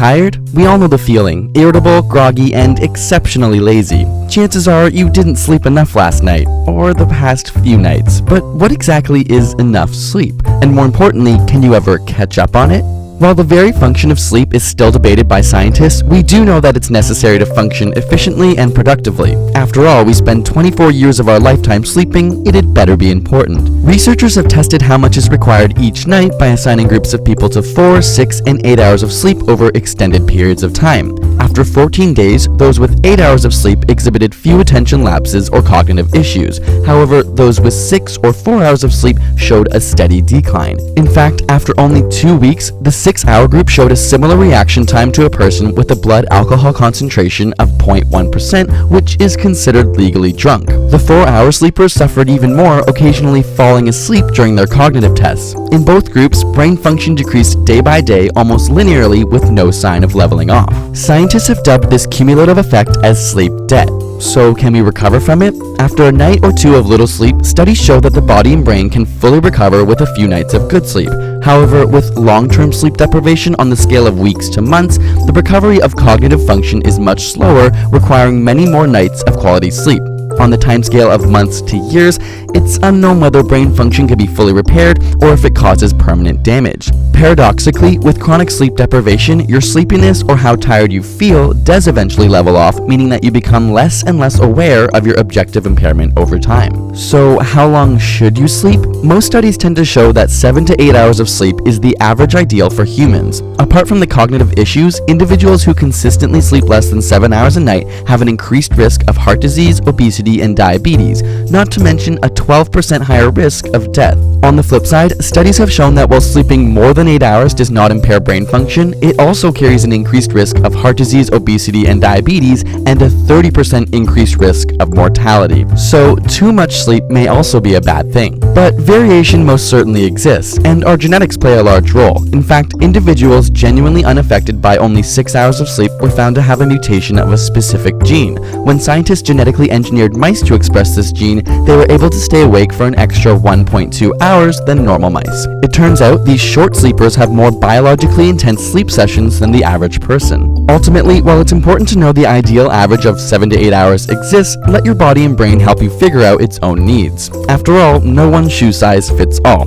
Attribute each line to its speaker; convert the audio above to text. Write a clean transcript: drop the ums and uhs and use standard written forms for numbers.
Speaker 1: tired? We all know the feeling. Irritable, groggy, and exceptionally lazy. Chances are you didn't sleep enough last night, or the past few nights. But what exactly is enough sleep? And more importantly, can you ever catch up on it? While the very function of sleep is still debated by scientists, we do know that it's necessary to function efficiently and productively. After all, we spend 24 years of our lifetime sleeping, it'd better be important. Researchers have tested how much is required each night by assigning groups of people to 4, 6, and 8 hours of sleep over extended periods of time. After 14 days, those with 8 hours of sleep exhibited few attention lapses or cognitive issues. However, those with 6 or 4 hours of sleep showed a steady decline. In fact, after only 2 weeks, the 6-hour group showed a similar reaction time to a person with a blood alcohol concentration of 0.1%, which is considered legally drunk. The 4-hour sleepers suffered even more, occasionally falling asleep during their cognitive tests. In both groups, brain function decreased day by day almost linearly with no sign of leveling off. Scientists have dubbed this cumulative effect as sleep debt. So can we recover from it? After a night or two of little sleep, studies show that the body and brain can fully recover with a few nights of good sleep. However, with long-term sleep deprivation on the scale of weeks to months, the recovery of cognitive function is much slower, requiring many more nights of quality sleep. On the timescale of months to years, it's unknown whether brain function can be fully repaired or if it causes permanent damage. Paradoxically, with chronic sleep deprivation, your sleepiness or how tired you feel does eventually level off, meaning that you become less and less aware of your objective impairment over time. So how long should you sleep? Most studies tend to show that 7 to 8 hours of sleep is the average ideal for humans. Apart from the cognitive issues, individuals who consistently sleep less than 7 hours a night have an increased risk of heart disease, obesity, and diabetes, not to mention a 12% higher risk of death. On the flip side, studies have shown that while sleeping more than 8 hours does not impair brain function, it also carries an increased risk of heart disease, obesity, and diabetes, and a 30% increased risk of mortality. So too much sleep may also be a bad thing. But variation most certainly exists, and our genetics play a large role. In fact, individuals genuinely unaffected by only 6 hours of sleep were found to have a mutation of a specific gene. When scientists genetically engineered mice to express this gene, they were able to stay awake for an extra 1.2 hours than normal mice. It turns out these short sleepers have more biologically intense sleep sessions than the average person. Ultimately, while it's important to know the ideal average of 7 to 8 hours exists, let your body and brain help you figure out its own needs. After all, no one shoe size fits all.